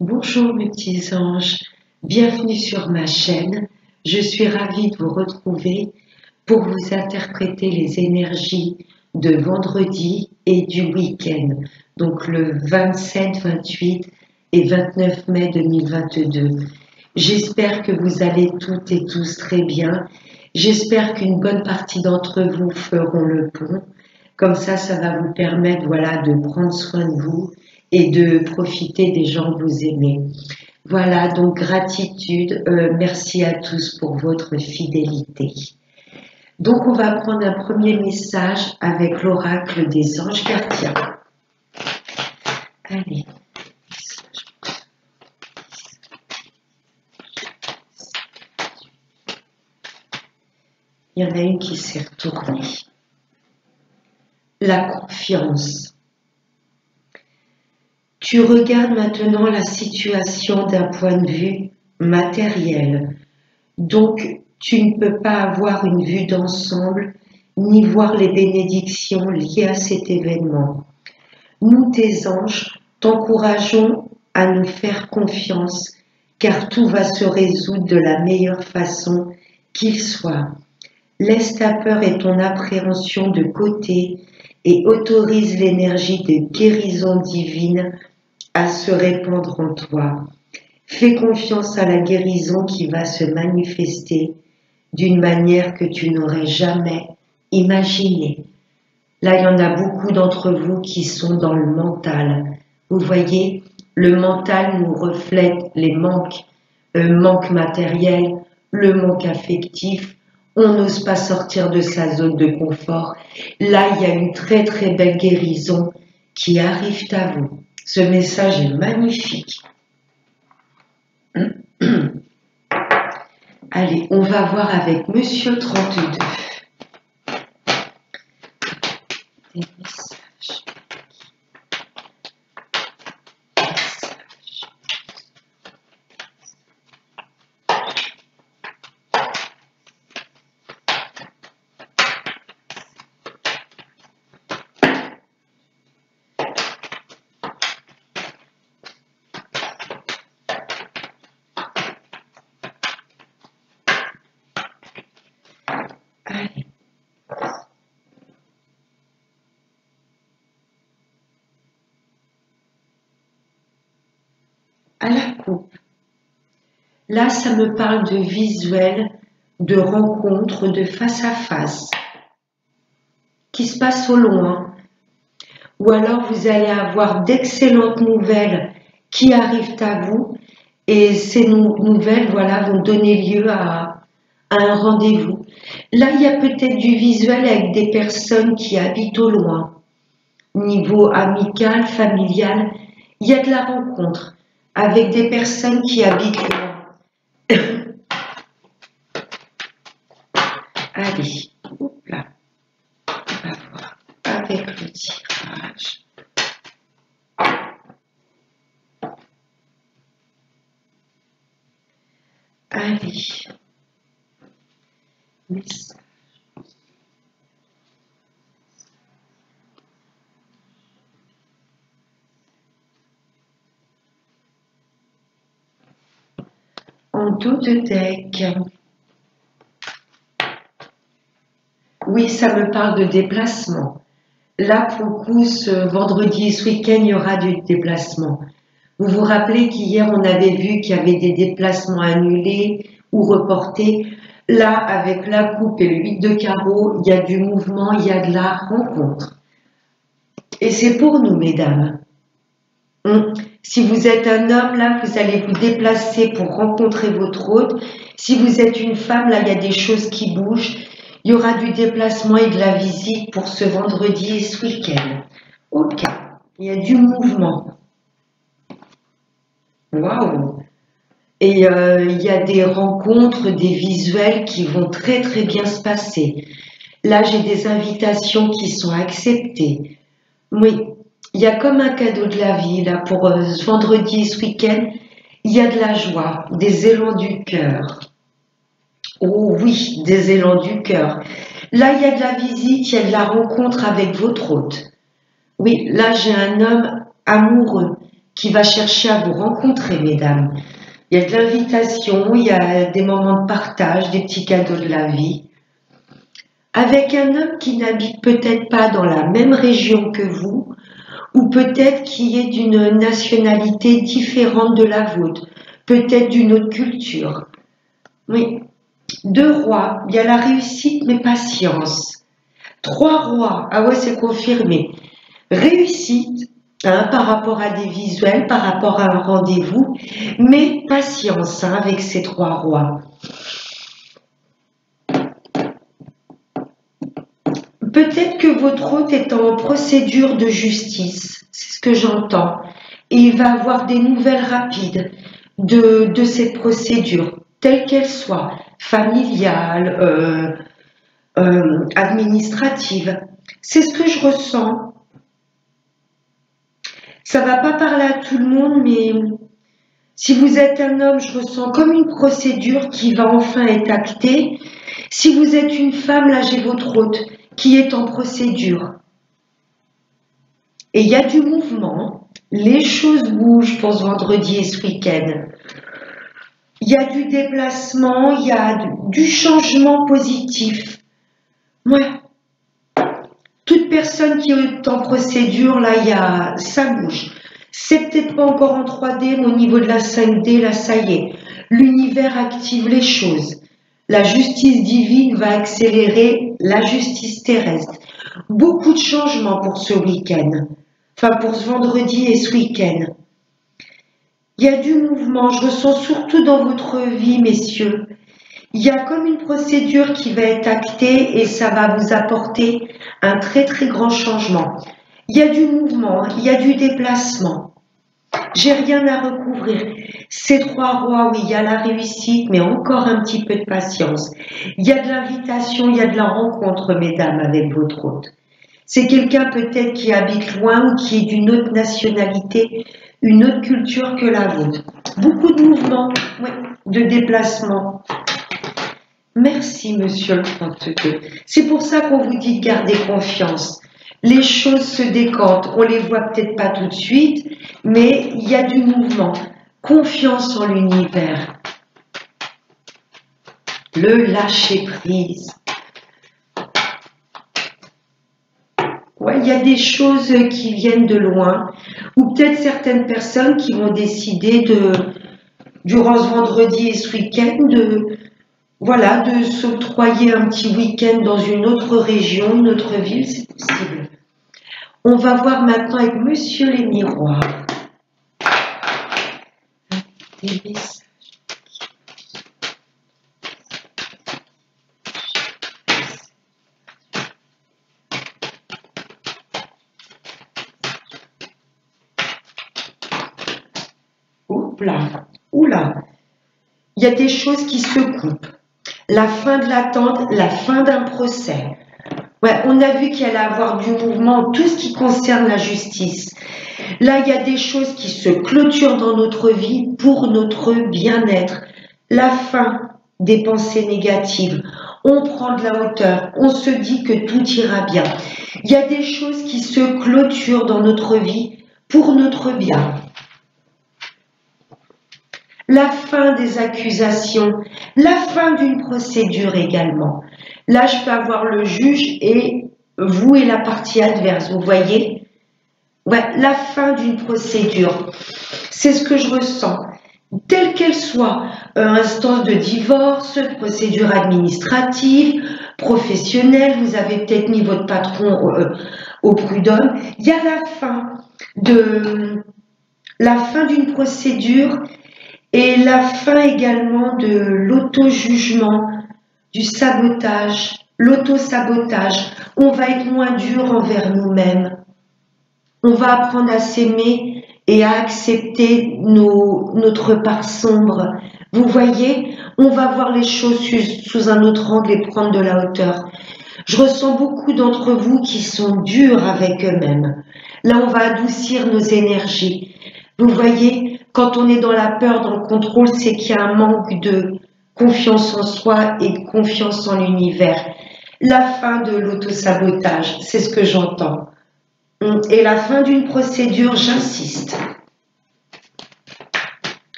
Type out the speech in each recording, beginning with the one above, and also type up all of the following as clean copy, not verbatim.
Bonjour mes petits anges, bienvenue sur ma chaîne. Je suis ravie de vous retrouver pour vous interpréter les énergies de vendredi et du week-end, donc le 27, 28 et 29 mai 2022. J'espère que vous allez toutes et tous très bien. J'espère qu'une bonne partie d'entre vous feront le pont. Comme ça va vous permettre de prendre soin de vous et de profiter des gens que vous aimez. Voilà, donc gratitude, merci à tous pour votre fidélité. Donc on va prendre un premier message avec l'oracle des anges gardiens. Allez. Il y en a une qui s'est retournée. La confiance. Tu regardes maintenant la situation d'un point de vue matériel. Donc, tu ne peux pas avoir une vue d'ensemble ni voir les bénédictions liées à cet événement. Nous, tes anges, t'encourageons à nous faire confiance car tout va se résoudre de la meilleure façon qu'il soit. Laisse ta peur et ton appréhension de côté et autorise l'énergie de guérison divine à se répandre en toi. Fais confiance à la guérison qui va se manifester d'une manière que tu n'aurais jamais imaginée. Là, il y en a beaucoup d'entre vous qui sont dans le mental. Vous voyez, le mental nous reflète les manques matériels, le manque affectif. On n'ose pas sortir de sa zone de confort. Là, il y a une très très belle guérison qui arrive à vous. Ce message est magnifique. Allez, on va voir avec Monsieur 32. Des messages. Allez. À la coupe. Là, ça me parle de visuel, de rencontres, de face à face, qui se passe au loin. Ou alors vous allez avoir d'excellentes nouvelles qui arrivent à vous et ces nouvelles vont donner lieu à un rendez-vous. Là, il y a peut-être du visuel avec des personnes qui habitent au loin. Niveau amical, familial, il y a de la rencontre avec des personnes qui habitent loin. Allez, hop là, on va voir avec le tirage. Allez, message. En dos de deck. Oui, ça me parle de déplacement. Là, pour le coup, ce vendredi et ce week-end, il y aura du déplacement. Vous vous rappelez qu'hier, on avait vu qu'il y avait des déplacements annulés ou reportés. Là, avec la coupe et le 8 de carreau, il y a du mouvement, il y a de la rencontre. Et c'est pour nous, mesdames. Si vous êtes un homme, là, vous allez vous déplacer pour rencontrer votre hôte. Si vous êtes une femme, là, il y a des choses qui bougent. Il y aura du déplacement et de la visite pour ce vendredi et ce week-end. Ok, il y a du mouvement. Waouh! Et il y a des rencontres, des visuels qui vont très très bien se passer. Là, j'ai des invitations qui sont acceptées. Oui, il y a comme un cadeau de la vie, là, pour ce vendredi et ce week-end. Il y a de la joie, des élans du cœur. Oh oui, des élans du cœur. Là, il y a de la visite, il y a de la rencontre avec votre hôte. Oui, là, j'ai un homme amoureux qui va chercher à vous rencontrer, mesdames. Il y a de l'invitation, il y a des moments de partage, des petits cadeaux de la vie. Avec un homme qui n'habite peut-être pas dans la même région que vous, ou peut-être qui est d'une nationalité différente de la vôtre, peut-être d'une autre culture. Oui. 2 rois, il y a la réussite mais patience. 3 rois, ah ouais, c'est confirmé. Réussite, par rapport à des visuels, par rapport à un rendez-vous, mais patience avec ces 3 rois. Peut-être que votre hôte est en procédure de justice, c'est ce que j'entends, et il va avoir des nouvelles rapides de cette procédure, telle qu'elle soit, familiale, administrative. C'est ce que je ressens. Ça ne va pas parler à tout le monde, mais si vous êtes un homme, je ressens comme une procédure qui va enfin être actée. Si vous êtes une femme, là j'ai votre hôte qui est en procédure. Et il y a du mouvement, les choses bougent pour ce vendredi et ce week-end. Il y a du déplacement, il y a du changement positif. Ouais. Toute personne qui est en procédure, là, ça bouge. C'est peut-être pas encore en 3D, mais au niveau de la 5D, là, ça y est. L'univers active les choses. La justice divine va accélérer la justice terrestre. Beaucoup de changements pour ce week-end. Enfin, pour ce vendredi et ce week-end. Il y a du mouvement, je ressens surtout dans votre vie, messieurs. Il y a comme une procédure qui va être actée et ça va vous apporter un très très grand changement. Il y a du mouvement, il y a du déplacement. J'ai rien à recouvrir. Ces 3 rois, oui, il y a la réussite, mais encore un petit peu de patience. Il y a de l'invitation, il y a de la rencontre, mesdames, avec votre hôte. C'est quelqu'un peut-être qui habite loin ou qui est d'une autre nationalité, une autre culture que la vôtre. Beaucoup de mouvements, oui, de déplacement. Merci, monsieur le 32. C'est pour ça qu'on vous dit de garder confiance. Les choses se décantent, on les voit peut-être pas tout de suite, mais il y a du mouvement. Confiance en l'univers. Le lâcher-prise. Ouais, il y a des choses qui viennent de loin, ou peut-être certaines personnes qui vont décider durant ce vendredi et ce week-end, de s'octroyer un petit week-end dans une autre région, une autre ville, c'est possible. On va voir maintenant avec Monsieur les Miroirs. Des messages. Oula, il y a des choses qui se coupent. La fin de l'attente, la fin d'un procès. Ouais, on a vu qu'il allait avoir du mouvement, tout ce qui concerne la justice. Là, il y a des choses qui se clôturent dans notre vie pour notre bien-être. La fin des pensées négatives. On prend de la hauteur, on se dit que tout ira bien. Il y a des choses qui se clôturent dans notre vie pour notre bien. La fin des accusations, la fin d'une procédure également. Là, je peux avoir le juge et vous et la partie adverse, vous voyez? Ouais, la fin d'une procédure. C'est ce que je ressens. Telle qu'elle soit, instance de divorce, procédure administrative, professionnelle, vous avez peut-être mis votre patron au prud'homme. Il y a la fin d'une procédure et la fin également de l'auto-jugement, du sabotage, l'auto-sabotage. On va être moins dur envers nous-mêmes. On va apprendre à s'aimer et à accepter notre part sombre. Vous voyez, on va voir les choses sous un autre angle et prendre de la hauteur. Je ressens beaucoup d'entre vous qui sont durs avec eux-mêmes. Là, on va adoucir nos énergies. Vous voyez, quand on est dans la peur, dans le contrôle, c'est qu'il y a un manque de confiance en soi et de confiance en l'univers. La fin de l'autosabotage, c'est ce que j'entends. Et la fin d'une procédure, j'insiste.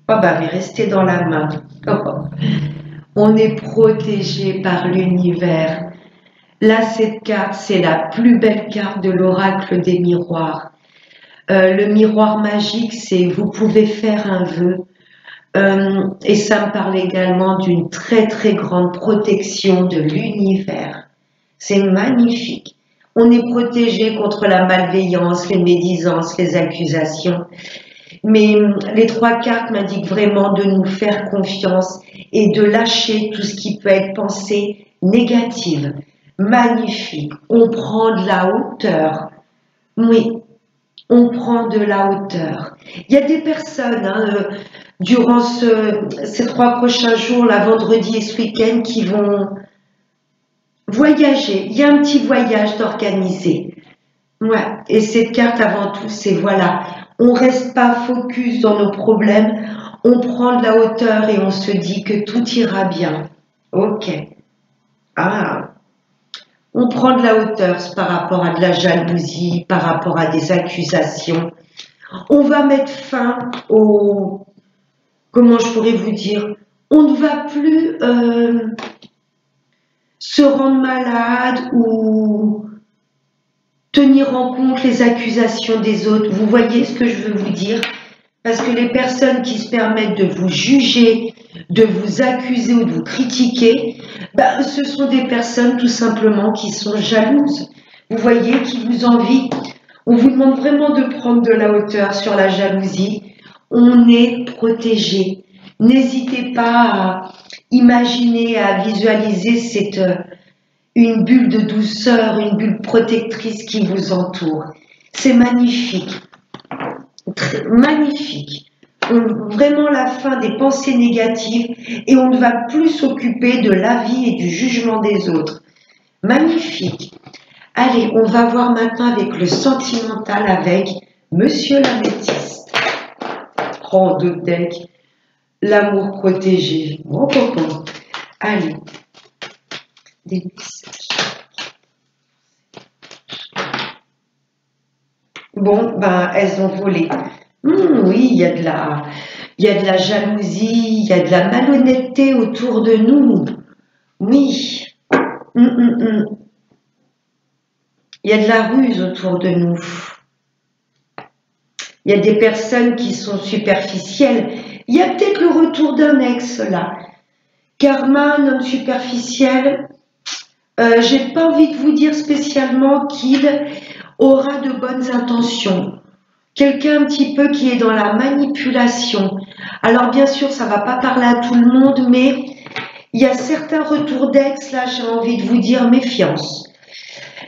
Oh bah, mais restez dans la main. Oh. On est protégé par l'univers. Là, cette carte, c'est la plus belle carte de l'oracle des miroirs. Le miroir magique, c'est vous pouvez faire un vœu. Et ça me parle également d'une très très grande protection de l'univers. C'est magnifique. On est protégé contre la malveillance, les médisances, les accusations. Mais les trois cartes m'indiquent vraiment de nous faire confiance et de lâcher tout ce qui peut être pensée négative. Magnifique. On prend de la hauteur. Oui, on prend de la hauteur. Il y a des personnes durant ces 3 prochains jours, là, vendredi et ce week-end, qui vont voyager. Il y a un petit voyage d'organiser. Ouais. Et cette carte, avant tout, c'est voilà. On reste pas focus dans nos problèmes. On prend de la hauteur et on se dit que tout ira bien. Ok. Ah. On prend de la hauteur par rapport à de la jalousie, par rapport à des accusations. On va mettre fin au... Comment je pourrais vous dire? On ne va plus se rendre malade ou tenir en compte les accusations des autres. Vous voyez ce que je veux vous dire? Parce que les personnes qui se permettent de vous juger, de vous accuser ou de vous critiquer, ben, ce sont des personnes tout simplement qui sont jalouses. Vous voyez, qui vous envient. On vous demande vraiment de prendre de la hauteur sur la jalousie. On est protégé. N'hésitez pas à imaginer, à visualiser une bulle de douceur, une bulle protectrice qui vous entoure. C'est magnifique. Magnifique. Vraiment la fin des pensées négatives et on ne va plus s'occuper de l'avis et du jugement des autres. Magnifique. Allez, on va voir maintenant avec le sentimental avec Monsieur l'améthyste. Oh, deux decks. L'amour protégé. Oh, oh, oh. Allez. Des messages. Bon, ben, elles ont volé. Oui, il y a de la jalousie, il y a de la malhonnêteté autour de nous. Oui. Il y a de la ruse autour de nous. Il y a des personnes qui sont superficielles. Il y a peut-être le retour d'un ex là. Karma, un homme superficiel. J'ai pas envie de vous dire spécialement qu'il aura de bonnes intentions. Quelqu'un un petit peu qui est dans la manipulation. Alors bien sûr, ça va pas parler à tout le monde, mais il y a certains retours d'ex, là j'ai envie de vous dire méfiance.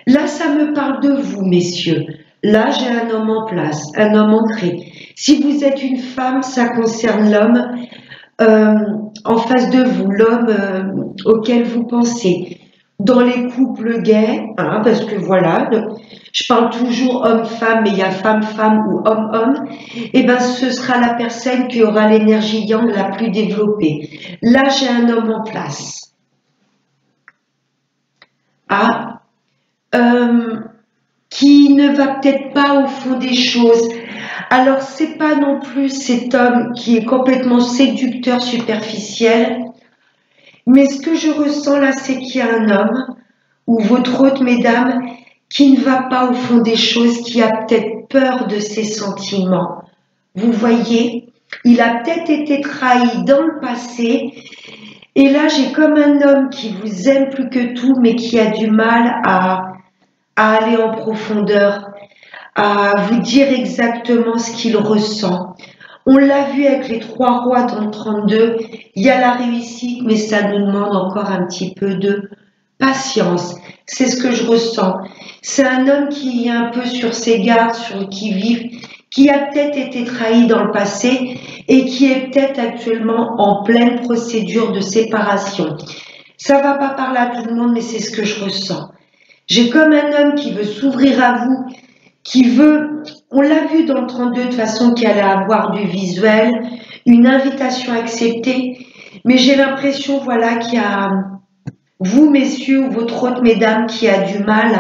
Là, ça me parle de vous, messieurs. Là, j'ai un homme en place, un homme ancré. Si vous êtes une femme, ça concerne l'homme en face de vous, l'homme auquel vous pensez. Dans les couples gays, hein, parce que voilà, je parle toujours homme-femme, mais il y a femme-femme ou homme-homme, et ben ce sera la personne qui aura l'énergie yang la plus développée. Là, j'ai un homme en place. Ah, qui ne va peut-être pas au fond des choses. Alors, c'est pas non plus cet homme qui est complètement séducteur, superficiel, mais ce que je ressens là, c'est qu'il y a un homme, ou votre hôte, mesdames, qui ne va pas au fond des choses, qui a peut-être peur de ses sentiments. Vous voyez, il a peut-être été trahi dans le passé, et là, j'ai comme un homme qui vous aime plus que tout, mais qui a du mal à aller en profondeur, à vous dire exactement ce qu'il ressent. On l'a vu avec les 3 rois dans le 32, il y a la réussite, mais ça nous demande encore un petit peu de patience. C'est ce que je ressens. C'est un homme qui est un peu sur ses gardes, sur le qui-vive, qui a peut-être été trahi dans le passé et qui est peut-être actuellement en pleine procédure de séparation. Ça va pas parler à tout le monde, mais c'est ce que je ressens. J'ai comme un homme qui veut s'ouvrir à vous, qui veut, on l'a vu dans le 32 de façon qu'il allait avoir du visuel, une invitation acceptée, mais j'ai l'impression, voilà, qu'il y a vous, messieurs, ou votre hôte, mesdames, qui a du mal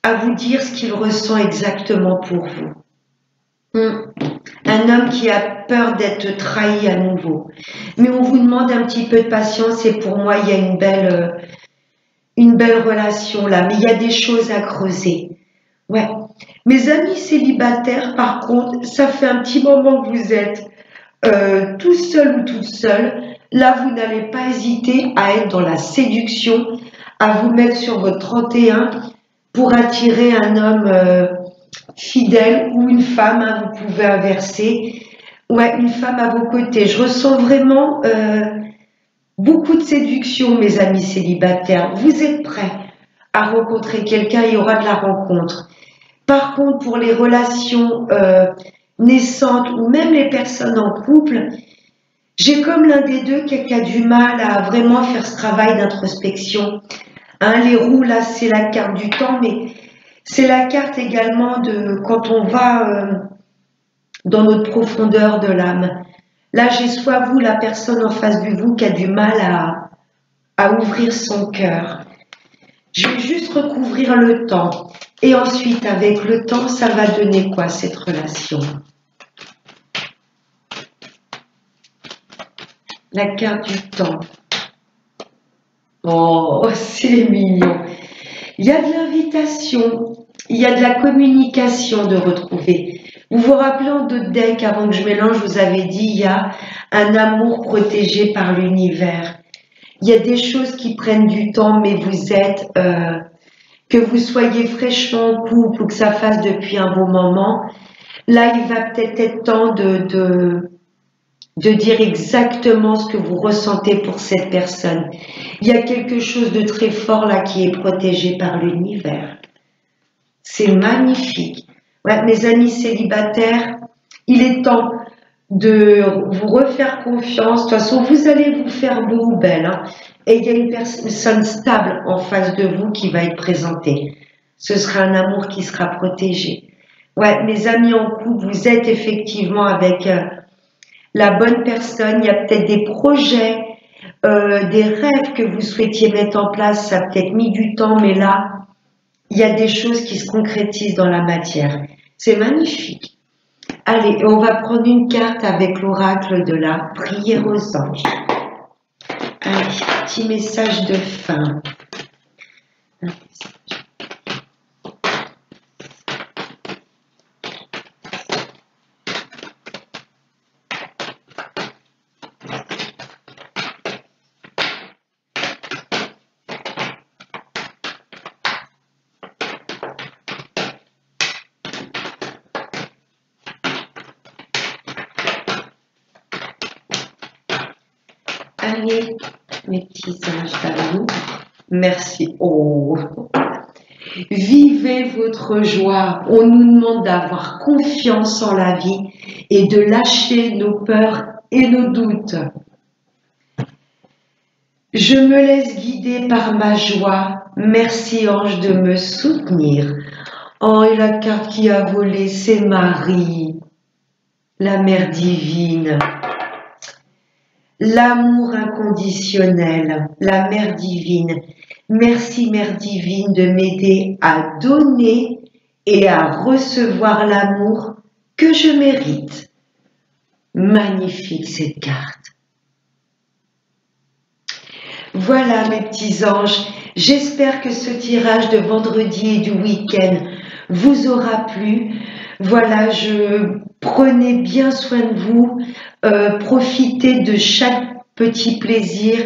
à vous dire ce qu'il ressent exactement pour vous. Un homme qui a peur d'être trahi à nouveau. Mais on vous demande un petit peu de patience et pour moi, il y a une belle relation là, mais il y a des choses à creuser. Ouais. Mes amis célibataires, par contre, ça fait un petit moment que vous êtes tout seul ou toute seule. Là, vous n'allez pas hésiter à être dans la séduction, à vous mettre sur votre 31 pour attirer un homme fidèle ou une femme, hein, vous pouvez inverser. Ouais, une femme à vos côtés. Je ressens vraiment beaucoup de séduction, mes amis célibataires. Vous êtes prêts à rencontrer quelqu'un, il y aura de la rencontre. Par contre, pour les relations naissantes ou même les personnes en couple, j'ai comme l'un des deux qui a du mal à vraiment faire ce travail d'introspection. Hein, les roues, là, c'est la carte du temps, mais c'est la carte également de quand on va dans notre profondeur de l'âme. Là, j'ai soit vous, la personne en face de vous, qui a du mal à ouvrir son cœur. Je vais juste recouvrir le temps. Et ensuite, avec le temps, ça va donner quoi, cette relation? La carte du temps. Oh, c'est mignon. Il y a de l'invitation, il y a de la communication de retrouver. Vous vous rappelez en d'autres decks, avant que je mélange, je vous avais dit, il y a un amour protégé par l'univers. Il y a des choses qui prennent du temps, mais vous êtes, que vous soyez fraîchement en couple ou que ça fasse depuis un bon moment, là, il va peut-être être temps de dire exactement ce que vous ressentez pour cette personne. Il y a quelque chose de très fort là qui est protégé par l'univers. C'est magnifique. Ouais, mes amis célibataires, il est temps de vous refaire confiance. De toute façon, vous allez vous faire beau ou belle. Hein. Et il y a une personne stable en face de vous qui va être présentée. Ce sera un amour qui sera protégé. Ouais, mes amis en couple, vous êtes effectivement avec la bonne personne. Il y a peut-être des projets, des rêves que vous souhaitiez mettre en place. Ça a peut-être mis du temps, mais là, il y a des choses qui se concrétisent dans la matière. C'est magnifique. Allez, on va prendre une carte avec l'oracle de la prière aux anges. Allez, petit message de fin. Allez, mes petits anges d'amour, merci. Oh, vivez votre joie. On nous demande d'avoir confiance en la vie et de lâcher nos peurs et nos doutes. Je me laisse guider par ma joie. Merci ange de me soutenir. Oh, et la carte qui a volé, c'est Marie, la mère divine. L'amour inconditionnel, la mère divine. Merci mère divine de m'aider à donner et à recevoir l'amour que je mérite. Magnifique cette carte. Voilà mes petits anges, j'espère que ce tirage de vendredi et du week-end vous aura plu. Voilà, prenez bien soin de vous, profitez de chaque petit plaisir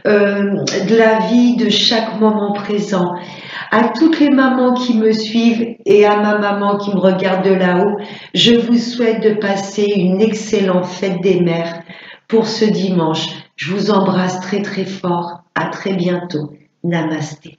de la vie, de chaque moment présent. À toutes les mamans qui me suivent et à ma maman qui me regarde de là-haut, je vous souhaite de passer une excellente fête des mères pour ce dimanche. Je vous embrasse très très fort. À très bientôt. Namasté.